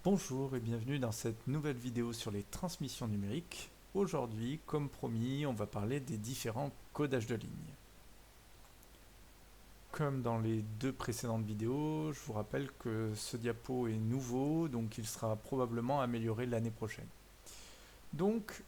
Bonjour et bienvenue dans cette nouvelle vidéo sur les transmissions numériques. Aujourd'hui, comme promis, on va parler des différents codages de ligne. Comme dans les deux précédentes vidéos, je vous rappelle que ce diapo est nouveau, donc il sera probablement amélioré l'année prochaine. Donc,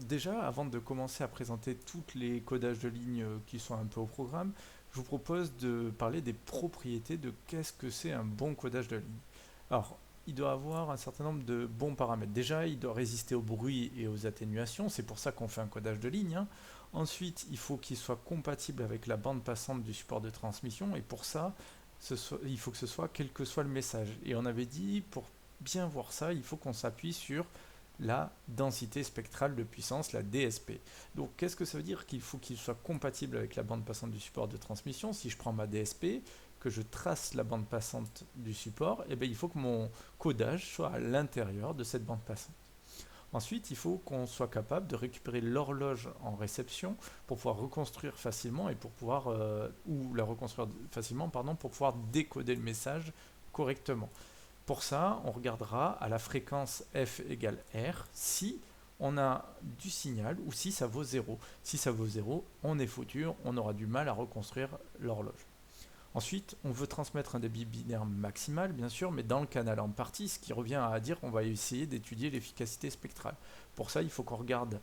déjà, avant de commencer à présenter tous les codages de ligne qui sont un peu au programme, je vous propose de parler des propriétés de qu'est-ce que c'est un bon codage de ligne. Alors, il doit avoir un certain nombre de bons paramètres. Déjà, il doit résister au bruit et aux atténuations, c'est pour ça qu'on fait un codage de ligne, hein. Ensuite, il faut qu'il soit compatible avec la bande passante du support de transmission, et pour ça, il faut que ce soit quel que soit le message. Et on avait dit, pour bien voir ça, il faut qu'on s'appuie sur la densité spectrale de puissance, la DSP. Donc qu'est-ce que ça veut dire? Qu'il faut qu'il soit compatible avec la bande passante du support de transmission. Si je prends ma DSP, que je trace la bande passante du support, eh bien, il faut que mon codage soit à l'intérieur de cette bande passante. Ensuite, il faut qu'on soit capable de récupérer l'horloge en réception pour pouvoir reconstruire facilement et pour pouvoir ou la reconstruire facilement, pardon, pour pouvoir décoder le message correctement. Pour ça, on regardera à la fréquence f égale r si on a du signal ou si ça vaut 0. Si ça vaut 0, on est foutu, on aura du mal à reconstruire l'horloge. Ensuite, on veut transmettre un débit binaire maximal, bien sûr, mais dans le canal en partie, ce qui revient à dire qu'on va essayer d'étudier l'efficacité spectrale. Pour ça, il faut qu'on regarde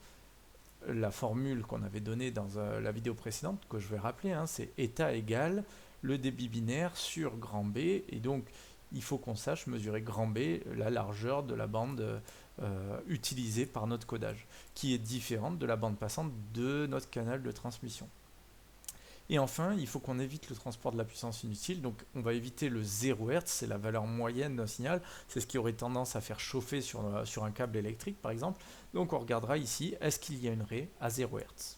la formule qu'on avait donnée dans la vidéo précédente, que je vais rappeler, hein, c'est état égale le débit binaire sur grand B, et donc il faut qu'on sache mesurer grand B, la largeur de la bande utilisée par notre codage, qui est différente de la bande passante de notre canal de transmission. Et enfin, il faut qu'on évite le transport de la puissance inutile, donc on va éviter le 0 Hz, c'est la valeur moyenne d'un signal, c'est ce qui aurait tendance à faire chauffer sur un câble électrique par exemple. Donc on regardera ici, est-ce qu'il y a une raie à 0 Hz?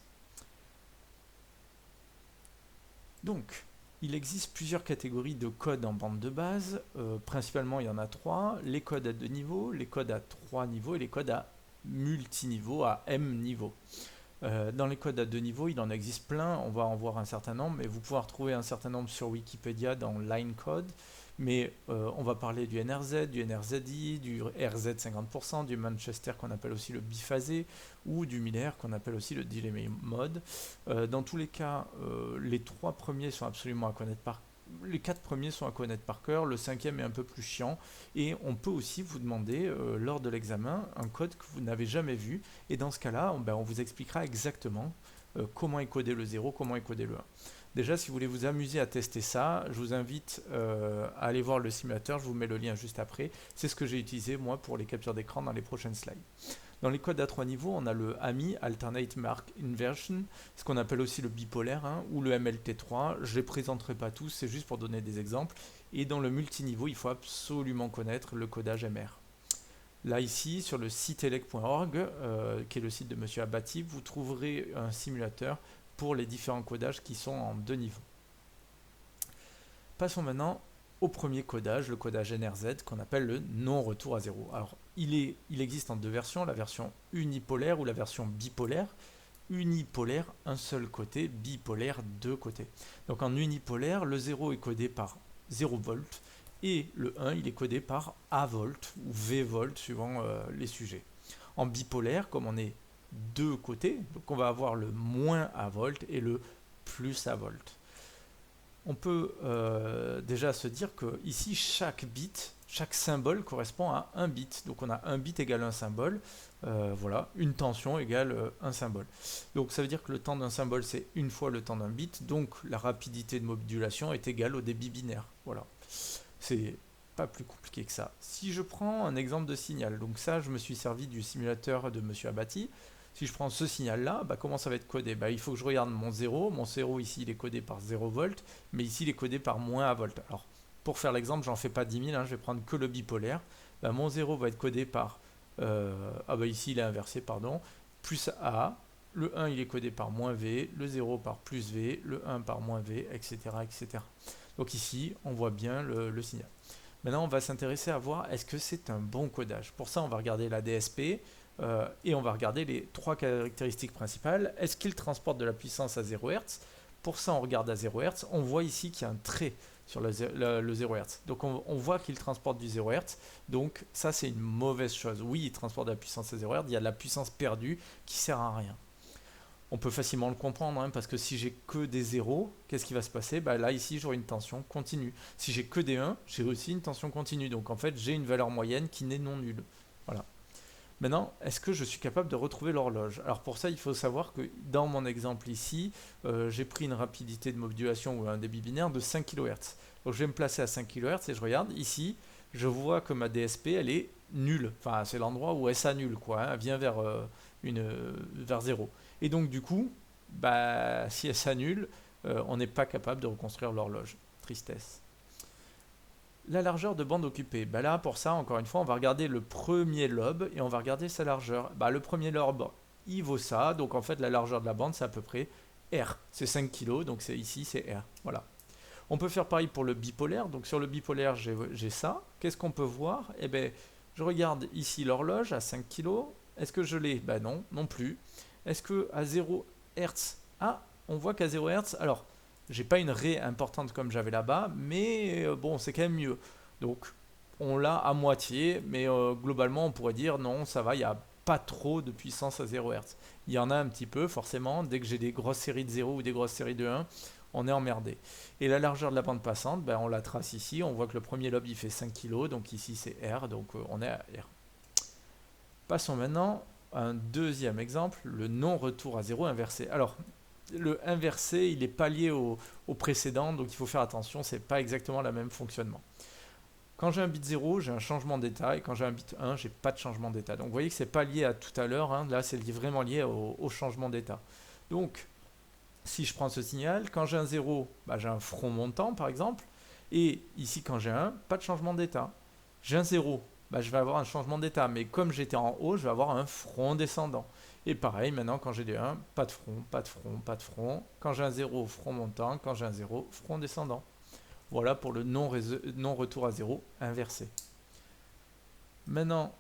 Donc, il existe plusieurs catégories de codes en bande de base, principalement il y en a trois, les codes à 2 niveaux, les codes à 3 niveaux et les codes à multiniveaux, à M niveaux. Dans les codes à 2 niveaux, il en existe plein, on va en voir un certain nombre, mais vous pouvez en retrouver un certain nombre sur Wikipédia dans Line Code, mais on va parler du NRZ, du NRZI, du RZ 50%, du Manchester qu'on appelle aussi le biphasé, ou du Miller qu'on appelle aussi le delay mode. Dans tous les cas, les trois premiers sont absolument à connaître par les quatre premiers sont à connaître par cœur, le cinquième est un peu plus chiant, et on peut aussi vous demander lors de l'examen un code que vous n'avez jamais vu, et dans ce cas-là, on vous expliquera exactement comment encoder le 0, comment encoder le 1. Déjà, si vous voulez vous amuser à tester ça, je vous invite à aller voir le simulateur, je vous mets le lien juste après. C'est ce que j'ai utilisé moi pour les captures d'écran dans les prochaines slides. Dans les codes à 3 niveaux, on a le AMI, Alternate Mark Inversion, ce qu'on appelle aussi le bipolaire, hein, ou le MLT3. Je ne les présenterai pas tous, c'est juste pour donner des exemples. Et dans le multiniveau, il faut absolument connaître le codage MR. Là, ici, sur le site elec.org, qui est le site de M. Abati, vous trouverez un simulateur pour les différents codages qui sont en 2 niveaux. Passons maintenant au premier codage, le codage NRZ, qu'on appelle le non-retour à zéro. Alors, il existe en deux versions, la version unipolaire ou la version bipolaire. Unipolaire, un seul côté, bipolaire, deux côtés. Donc en unipolaire, le 0 est codé par 0 volts et le 1 il est codé par A volt ou V volt suivant les sujets. En bipolaire, comme on est deux côtés, donc on va avoir le moins A volt et le plus A volt. On peut déjà se dire que ici chaque bit, chaque symbole correspond à un bit. Donc on a un bit égale un symbole, voilà, une tension égale un symbole. Donc ça veut dire que le temps d'un symbole c'est une fois le temps d'un bit, donc la rapidité de modulation est égale au débit binaire. Voilà, c'est pas plus compliqué que ça. Si je prends un exemple de signal, donc ça je me suis servi du simulateur de Monsieur Abati. Si je prends ce signal-là, comment ça va être codé? Il faut que je regarde mon 0. Mon 0 ici, il est codé par 0 volt, mais ici, il est codé par moins A volt. Alors, pour faire l'exemple, j'en fais pas 10 000, hein, je vais prendre que le bipolaire. Mon 0 va être codé par... ici, il est inversé, pardon. Plus A. Le 1, il est codé par moins V. Le 0 par plus V. Le 1 par moins V, etc. etc. Donc ici, on voit bien le signal. Maintenant, on va s'intéresser à voir est-ce que c'est un bon codage. Pour ça, on va regarder la DSP. Et on va regarder les trois caractéristiques principales. Est-ce qu'il transporte de la puissance à 0 Hz? Pour ça, on regarde à 0 Hz. On voit ici qu'il y a un trait sur le 0 Hz. Donc on voit qu'il transporte du 0 Hz, donc ça c'est une mauvaise chose. Oui, il transporte de la puissance à 0 Hz, il y a de la puissance perdue qui sert à rien. On peut facilement le comprendre, hein, parce que si j'ai que des zéros, qu'est-ce qui va se passer? Là, ici, j'aurai une tension continue. Si j'ai que des 1, j'ai aussi une tension continue. Donc, en fait, j'ai une valeur moyenne qui n'est non nulle. Voilà. Maintenant, est-ce que je suis capable de retrouver l'horloge? Alors, pour ça, il faut savoir que dans mon exemple ici, j'ai pris une rapidité de modulation ou un débit binaire de 5 kHz. Donc, je vais me placer à 5 kHz et je regarde ici, je vois que ma DSP, elle est nulle. Enfin, c'est l'endroit où elle s'annule, quoi. Elle vient vers 0. Et donc du coup, si elle s'annule, on n'est pas capable de reconstruire l'horloge. Tristesse. La largeur de bande occupée. Là, pour ça, encore une fois, on va regarder le premier lobe et on va regarder sa largeur. Le premier lobe, il vaut ça. Donc en fait, la largeur de la bande, c'est à peu près R. C'est 5 kg, donc ici, c'est R. Voilà. On peut faire pareil pour le bipolaire. Donc sur le bipolaire, j'ai ça. Qu'est-ce qu'on peut voir? Je regarde ici l'horloge à 5 kg. Est-ce que je l'ai? Non, non plus. Est-ce qu'à 0 Hz, on voit qu'à 0 Hz, alors, j'ai pas une raie importante comme j'avais là-bas, mais bon, c'est quand même mieux. Donc, on l'a à moitié, mais globalement, on pourrait dire non, ça va, il n'y a pas trop de puissance à 0 Hz. Il y en a un petit peu, forcément, dès que j'ai des grosses séries de 0 ou des grosses séries de 1, on est emmerdé. Et la largeur de la bande passante, on la trace ici, on voit que le premier lobe, il fait 5 kg, donc ici, c'est R, donc on est à R. Passons maintenant à un deuxième exemple, le non-retour à 0 inversé. Alors, le inversé, il n'est pas lié au précédent, donc il faut faire attention, c'est pas exactement le même fonctionnement. Quand j'ai un bit 0, j'ai un changement d'état, et quand j'ai un bit 1, j'ai pas de changement d'état. Donc vous voyez que c'est pas lié à tout à l'heure, hein, là c'est vraiment lié au changement d'état. Donc, si je prends ce signal, quand j'ai un 0, j'ai un front montant par exemple, et ici quand j'ai un, pas de changement d'état. J'ai un 0, je vais avoir un changement d'état, mais comme j'étais en haut, je vais avoir un front descendant. Et pareil, maintenant quand j'ai des 1, pas de front, pas de front, pas de front. Quand j'ai un 0, front montant, quand j'ai un 0, front descendant. Voilà pour le non-retour à 0 inversé. Maintenant,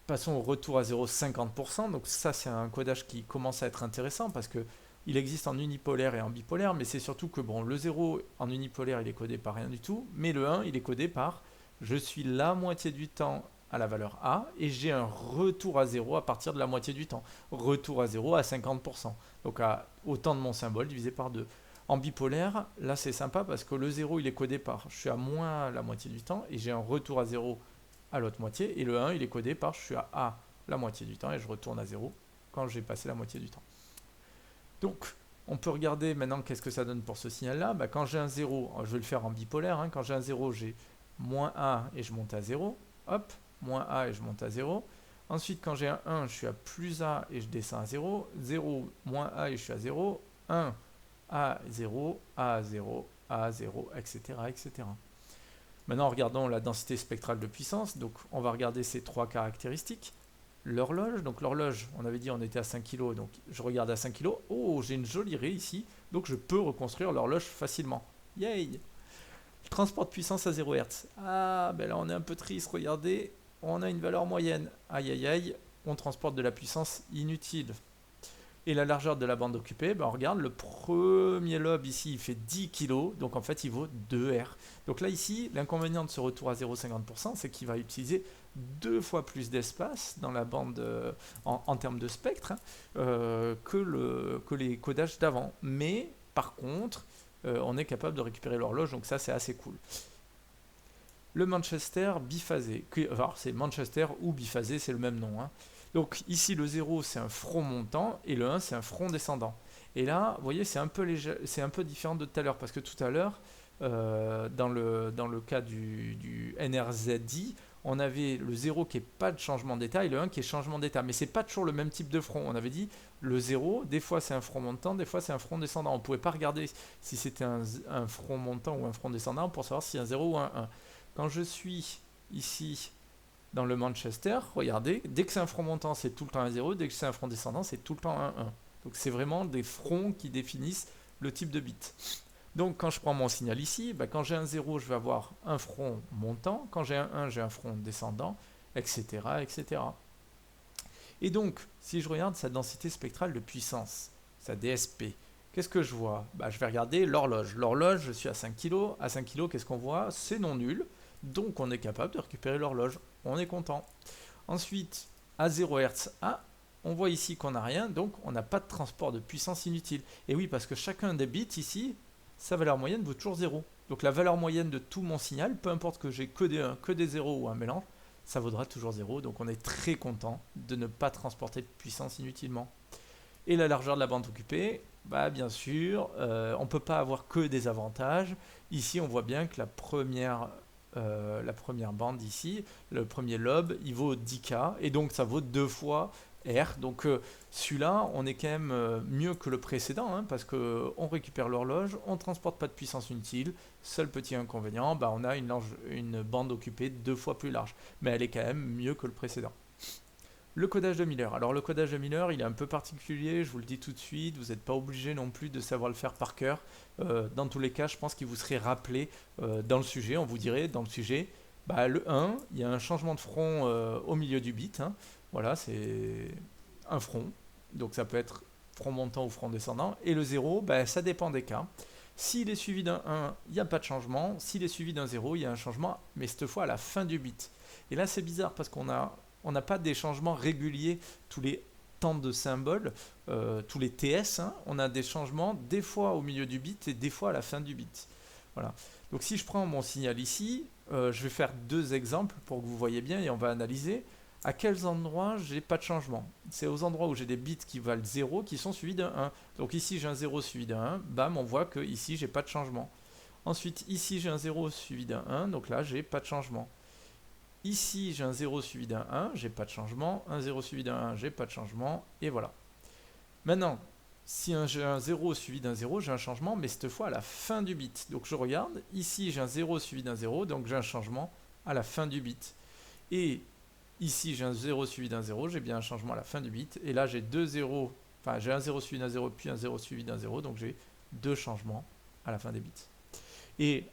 passons au retour à 0, 50%. Donc ça, c'est un codage qui commence à être intéressant parce que il existe en unipolaire et en bipolaire, mais c'est surtout que le 0 en unipolaire, il est codé par rien du tout, mais le 1, il est codé par je suis la moitié du temps à la valeur A et j'ai un retour à 0 à partir de la moitié du temps. Retour à 0 à 50%. Donc au temps de mon symbole divisé par 2. En bipolaire, là c'est sympa parce que le 0 il est codé par je suis à moins la moitié du temps et j'ai un retour à 0 à l'autre moitié. Et le 1 il est codé par je suis à A la moitié du temps et je retourne à 0 quand j'ai passé la moitié du temps. Donc on peut regarder maintenant qu'est-ce que ça donne pour ce signal-là. Quand j'ai un 0, je vais le faire en bipolaire, hein, quand j'ai un 0 j'ai moins A et je monte à 0. Hop, moins A et je monte à 0. Ensuite, quand j'ai un 1, je suis à plus A et je descends à 0. 0, moins A et je suis à 0. 1, A, 0, A, 0, A, 0, etc., etc. Maintenant, regardons la densité spectrale de puissance. Donc, on va regarder ces trois caractéristiques. L'horloge, donc l'horloge, on avait dit on était à 5 kg, donc je regarde à 5 kg. Oh, j'ai une jolie raie ici, donc je peux reconstruire l'horloge facilement. Yay! Transport de puissance à 0 Hz. Là on est un peu triste, regardez, on a une valeur moyenne. Aïe aïe aïe, on transporte de la puissance inutile. Et la largeur de la bande occupée, on regarde, le premier lobe ici, il fait 10 kg, donc en fait il vaut 2 R. Donc là ici, l'inconvénient de ce retour à 0,50%, c'est qu'il va utiliser 2 fois plus d'espace dans la bande en termes de spectre que les codages d'avant. Mais par contre, on est capable de récupérer l'horloge, donc ça c'est assez cool. Le Manchester biphasé, alors c'est Manchester ou biphasé, c'est le même nom, hein. Donc ici le 0 c'est un front montant et le 1 c'est un front descendant. Et là, vous voyez, c'est un peu différent de tout à l'heure, parce que tout à l'heure, dans le cas du NRZI, on avait le 0 qui n'est pas de changement d'état et le 1 qui est changement d'état. Mais ce n'est pas toujours le même type de front. On avait dit le 0, des fois c'est un front montant, des fois c'est un front descendant. On ne pouvait pas regarder si c'était un front montant ou un front descendant pour savoir si un 0 ou un 1. Quand je suis ici dans le Manchester, regardez, dès que c'est un front montant, c'est tout le temps un 0, dès que c'est un front descendant, c'est tout le temps un 1. Donc c'est vraiment des fronts qui définissent le type de bit. Donc quand je prends mon signal ici, quand j'ai un 0, je vais avoir un front montant, quand j'ai un 1, j'ai un front descendant, etc., etc. Et donc, si je regarde sa densité spectrale de puissance, sa DSP, qu'est-ce que je vois? Bah, je vais regarder l'horloge. L'horloge, je suis à 5 kg. À 5 kg, qu'est-ce qu'on voit? C'est non nul. Donc on est capable de récupérer l'horloge. On est content. Ensuite, à 0 Hz, ah, on voit ici qu'on n'a rien, donc on n'a pas de transport de puissance inutile. Et oui, parce que chacun des bits ici, sa valeur moyenne vaut toujours 0. Donc la valeur moyenne de tout mon signal, peu importe que j'ai que des 1, que des 0 ou un mélange, ça vaudra toujours 0. Donc on est très content de ne pas transporter de puissance inutilement. Et la largeur de la bande occupée, bah bien sûr, on ne peut pas avoir que des avantages. Ici, on voit bien que la première bande ici, le premier lobe, il vaut 10K, et donc ça vaut 2 fois R. Donc celui-là, on est quand même mieux que le précédent, hein, parce qu'on récupère l'horloge, on ne transporte pas de puissance inutile. Seul petit inconvénient, bah, on a une bande occupée 2 fois plus large, mais elle est quand même mieux que le précédent. Le codage de Miller. Alors le codage de Miller, il est un peu particulier, je vous le dis tout de suite, vous n'êtes pas obligé non plus de savoir le faire par cœur. Dans tous les cas, je pense qu'il vous serait rappelé dans le sujet, on vous dirait dans le sujet, bah, le 1, il y a un changement de front au milieu du bit, hein. Voilà, c'est un front, donc ça peut être front montant ou front descendant. Et le 0, bah, ça dépend des cas. S'il est suivi d'un 1, il n'y a pas de changement. S'il est suivi d'un 0, il y a un changement, mais cette fois à la fin du bit. Et là, c'est bizarre parce on n'a pas des changements réguliers tous les temps de symboles, tous les TS, hein. On a des changements des fois au milieu du bit et des fois à la fin du bit. Voilà. Donc si je prends mon signal ici, je vais faire deux exemples pour que vous voyez bien et on va analyser à quels endroits j'ai pas de changement. C'est aux endroits où j'ai des bits qui valent 0 qui sont suivis d'un 1. Donc ici j'ai un 0 suivi d'un 1, bam, on voit que ici j'ai pas de changement. Ensuite ici j'ai un 0 suivi d'un 1, donc là j'ai pas de changement. Ici, j'ai un 0 suivi d'un 1, j'ai pas de changement. Un 0 suivi d'un 1, j'ai pas de changement. Et voilà. Maintenant, si j'ai un 0 suivi d'un 0, j'ai un changement, mais cette fois à la fin du bit. Donc je regarde, ici j'ai un 0 suivi d'un 0, donc j'ai un changement à la fin du bit. Et ici j'ai un 0 suivi d'un 0, j'ai bien un changement à la fin du bit. Et là j'ai deux 0, enfin j'ai un 0 suivi d'un 0, puis un 0 suivi d'un 0, donc j'ai deux changements à la fin des bits. Et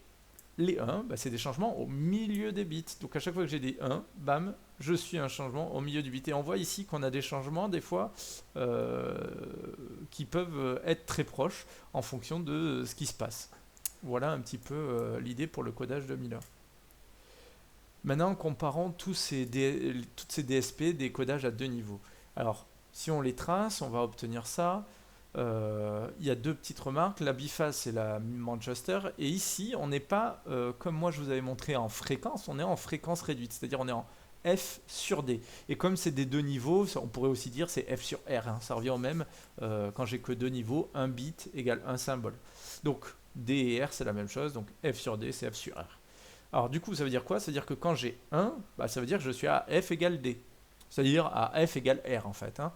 les 1, bah, c'est des changements au milieu des bits. Donc à chaque fois que j'ai des 1, bam, je suis un changement au milieu du bit. Et on voit ici qu'on a des changements des fois qui peuvent être très proches en fonction de ce qui se passe. Voilà un petit peu l'idée pour le codage de Miller. Maintenant, comparons toutes ces DSP, des codages à deux niveaux. Alors, si on les trace, on va obtenir ça. Il y a deux petites remarques. La biphase, c'est la Manchester. Et ici, on n'est pas, comme moi je vous avais montré, en fréquence, on est en fréquence réduite. C'est-à-dire on est en F sur D. Et comme c'est des deux niveaux, on pourrait aussi dire c'est F sur R, hein. Ça revient au même quand j'ai que deux niveaux. Un bit égale un symbole. Donc D et R, c'est la même chose. Donc F sur D, c'est F sur R. Alors du coup, ça veut dire quoi? Ça veut dire que quand j'ai 1, bah, ça veut dire que je suis à F égale D. C'est-à-dire à F égale R en fait, hein.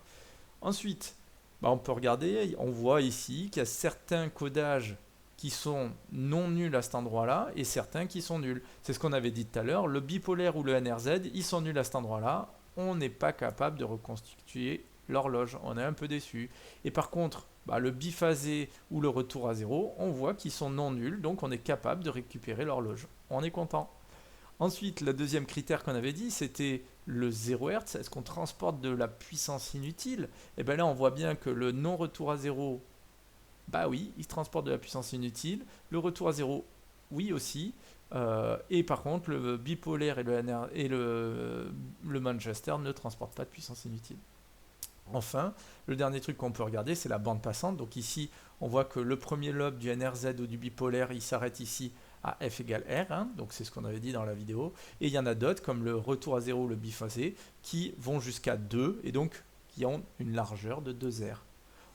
Ensuite, bah, on peut regarder, on voit ici qu'il y a certains codages qui sont non nuls à cet endroit-là et certains qui sont nuls. C'est ce qu'on avait dit tout à l'heure, le bipolaire ou le NRZ, ils sont nuls à cet endroit-là. On n'est pas capable de reconstituer l'horloge, on est un peu déçu. Et par contre, bah, le biphasé ou le retour à zéro, on voit qu'ils sont non nuls, donc on est capable de récupérer l'horloge. On est content. Ensuite, le deuxième critère qu'on avait dit, c'était le 0 Hz. Est-ce qu'on transporte de la puissance inutile? Et bien là, on voit bien que le non-retour à 0, bah oui, il transporte de la puissance inutile. Le retour à 0, oui aussi. Et par contre, le bipolaire et le Manchester ne transportent pas de puissance inutile. Enfin, le dernier truc qu'on peut regarder, c'est la bande passante. Donc ici, on voit que le premier lobe du NRZ ou du bipolaire, il s'arrête ici à F égale R, hein, donc c'est ce qu'on avait dit dans la vidéo. Et il y en a d'autres, comme le retour à 0 ou le biphasé, qui vont jusqu'à 2, et donc qui ont une largeur de 2R.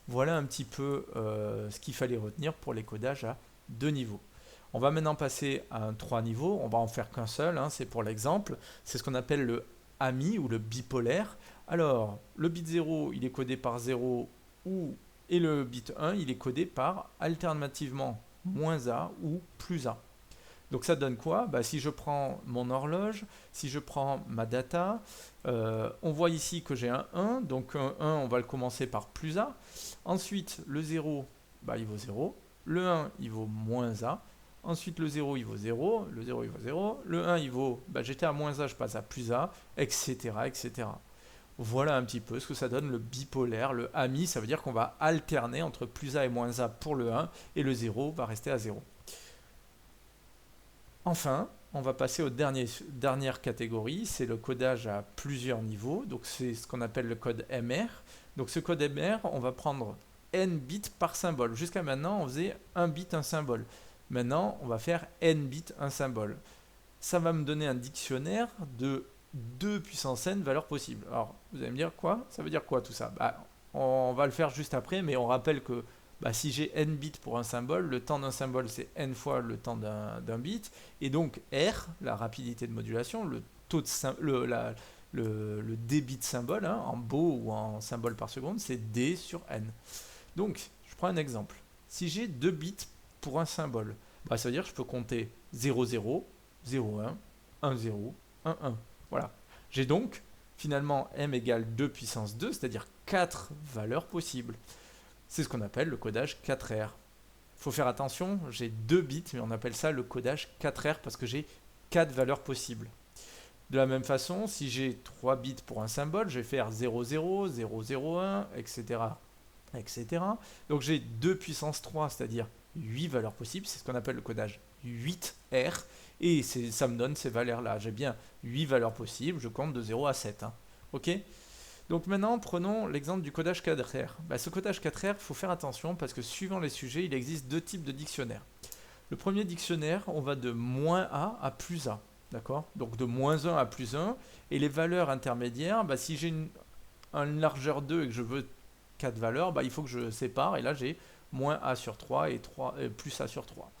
Voilà un petit peu ce qu'il fallait retenir pour les codages à deux niveaux. On va maintenant passer à un 3 niveaux, on va en faire qu'un seul, hein, c'est pour l'exemple. C'est ce qu'on appelle le AMI ou le bipolaire. Alors, le bit 0, il est codé par 0 et le bit 1, il est codé par alternativement -A ou +A. Donc ça donne quoi? Bah, si je prends mon horloge, si je prends ma data, on voit ici que j'ai un 1, donc un 1, on va le commencer par +A. Ensuite, le 0, bah, il vaut 0. Le 1, il vaut -A. Ensuite, le 0, il vaut 0. Le 0, il vaut 0. Le 1, il vaut, bah, j'étais à -A, je passe à +A, etc., etc. Voilà un petit peu ce que ça donne le bipolaire. Le AMI, ça veut dire qu'on va alterner entre plus A et moins A pour le 1 et le 0 va rester à 0. Enfin, on va passer aux dernière catégorie, c'est le codage à plusieurs niveaux. Donc c'est ce qu'on appelle le code MR. Donc ce code MR, on va prendre n bits par symbole. Jusqu'à maintenant, on faisait 1 bit, un symbole. Maintenant, on va faire n bits, un symbole. Ça va me donner un dictionnaire de 2 puissance n valeurs possibles. Alors, vous allez me dire quoi? Ça veut dire quoi tout ça? On va le faire juste après, mais on rappelle que si j'ai n bits pour un symbole, le temps d'un symbole c'est n fois le temps d'un bit, et donc R, la rapidité de modulation, le taux de le débit de symbole, hein, en beau ou en symbole par seconde, c'est d sur n. Donc, je prends un exemple. Si j'ai 2 bits pour un symbole, ça veut dire que je peux compter 0, 0, 0, 1, 1, 0, 1, 1. Voilà. J'ai donc finalement m égale 2 puissance 2, c'est-à-dire 4 valeurs possibles. C'est ce qu'on appelle le codage 4R. Il faut faire attention, j'ai 2 bits, mais on appelle ça le codage 4R parce que j'ai 4 valeurs possibles. De la même façon, si j'ai 3 bits pour un symbole, je vais faire 0, 0, 0, 0, 1, etc. etc. Donc j'ai 2 puissance 3, c'est-à-dire 8 valeurs possibles. C'est ce qu'on appelle le codage 8R. Et ça me donne ces valeurs-là. J'ai bien 8 valeurs possibles. Je compte de 0 à 7. Hein. OK ? Donc maintenant, prenons l'exemple du codage 4R. Ce codage 4R, il faut faire attention parce que suivant les sujets, il existe deux types de dictionnaires. Le premier dictionnaire, on va de moins A à plus A. D'accord ? Donc de moins 1 à plus 1. Et les valeurs intermédiaires, si j'ai une largeur 2 et que je veux 4 valeurs, il faut que je sépare. Et là, j'ai moins A sur 3 et plus A sur 3.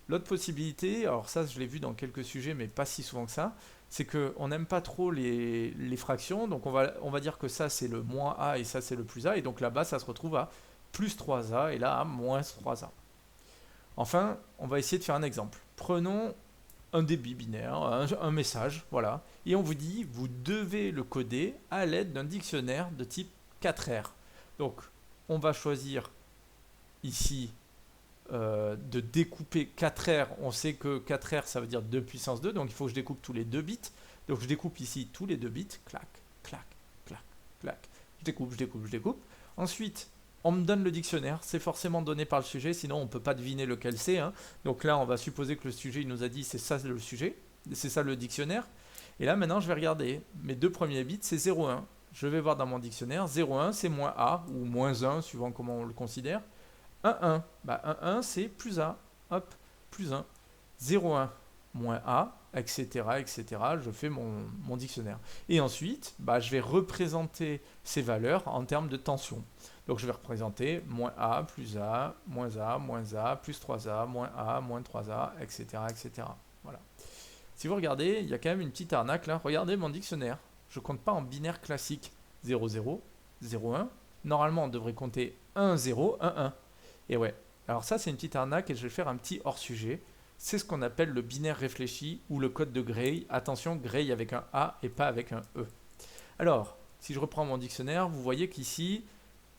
L'autre possibilité, alors ça, je l'ai vu dans quelques sujets, mais pas si souvent que ça, c'est qu'on n'aime pas trop les fractions. Donc on va dire que ça, c'est le moins A et ça, c'est le plus A. Et donc là-bas, ça se retrouve à plus 3A et là, à moins 3A. Enfin, on va essayer de faire un exemple. Prenons un débit binaire, un message, voilà. Et on vous dit, vous devez le coder à l'aide d'un dictionnaire de type 4R. Donc, on va choisir ici de découper 4R. On sait que 4R, ça veut dire 2 puissance 2, donc il faut que je découpe tous les 2 bits. Donc, je découpe ici tous les 2 bits. Clac, clac, clac, clac. Je découpe, je découpe, je découpe. Ensuite, on me donne le dictionnaire, c'est forcément donné par le sujet, sinon on ne peut pas deviner lequel c'est. Hein. Donc là, on va supposer que le sujet il nous a dit c'est ça le sujet, c'est ça le dictionnaire. Et là, maintenant, je vais regarder. Mes deux premiers bits, c'est 0,1. Je vais voir dans mon dictionnaire, 0,1 c'est moins A ou moins 1, suivant comment on le considère. 1,1, 1,1 c'est plus A, hop, plus 1. 0,1 moins A, etc., etc. Je fais mon dictionnaire. Et ensuite, je vais représenter ces valeurs en termes de tension. Donc je vais représenter moins A, plus A, moins A, moins A, plus 3A, moins A, moins 3A, etc., etc. Voilà. Si vous regardez, il y a quand même une petite arnaque là. Regardez mon dictionnaire. Je ne compte pas en binaire classique 0, 0, 0, 1. Normalement, on devrait compter 1, 0, 1, 1. Et ouais. Alors ça, c'est une petite arnaque et je vais faire un petit hors-sujet. C'est ce qu'on appelle le binaire réfléchi ou le code de Gray. Attention, Gray avec un A et pas avec un E. Alors, si je reprends mon dictionnaire, vous voyez qu'ici,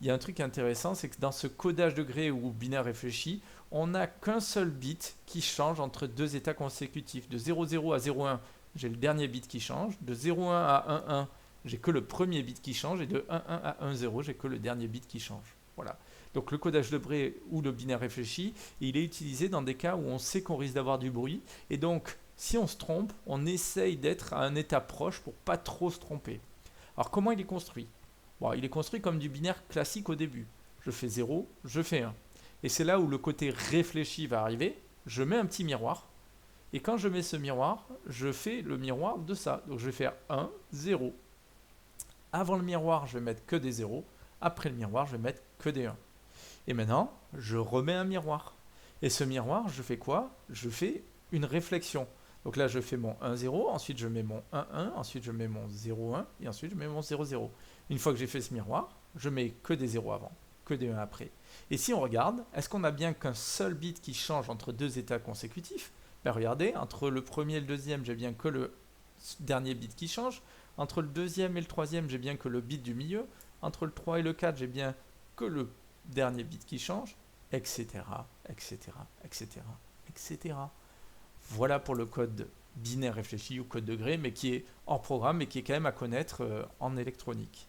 il y a un truc intéressant, c'est que dans ce codage de Gray ou binaire réfléchi, on n'a qu'un seul bit qui change entre deux états consécutifs. De 0,0 à 0,1, j'ai le dernier bit qui change. De 0,1 à 1,1, j'ai que le premier bit qui change. Et de 1,1 à 1,0, j'ai que le dernier bit qui change. Voilà. Donc le codage de Gray ou le binaire réfléchi, il est utilisé dans des cas où on sait qu'on risque d'avoir du bruit. Et donc, si on se trompe, on essaye d'être à un état proche pour pas trop se tromper. Alors comment il est construit ? Il est construit comme du binaire classique au début. Je fais 0, je fais 1. Et c'est là où le côté réfléchi va arriver. Je mets un petit miroir. Et quand je mets ce miroir, je fais le miroir de ça. Donc je vais faire 1, 0. Avant le miroir, je vais mettre que des 0. Après le miroir, je vais mettre que des 1. Et maintenant, je remets un miroir. Et ce miroir, je fais quoi ? Je fais une réflexion. Donc là, je fais mon 1, 0, ensuite je mets mon 1, 1, ensuite je mets mon 0, 1, et ensuite je mets mon 0, 0. Une fois que j'ai fait ce miroir, je mets que des 0 avant, que des 1 après. Et si on regarde, est-ce qu'on a bien qu'un seul bit qui change entre deux états consécutifs ? Regardez, entre le premier et le deuxième, j'ai bien que le dernier bit qui change. Entre le deuxième et le troisième, j'ai bien que le bit du milieu. Entre le 3 et le 4, j'ai bien que le dernier bit qui change, etc., etc., etc., etc. Voilà pour le code binaire réfléchi ou code de Gray, mais qui est hors programme, mais qui est quand même à connaître en électronique.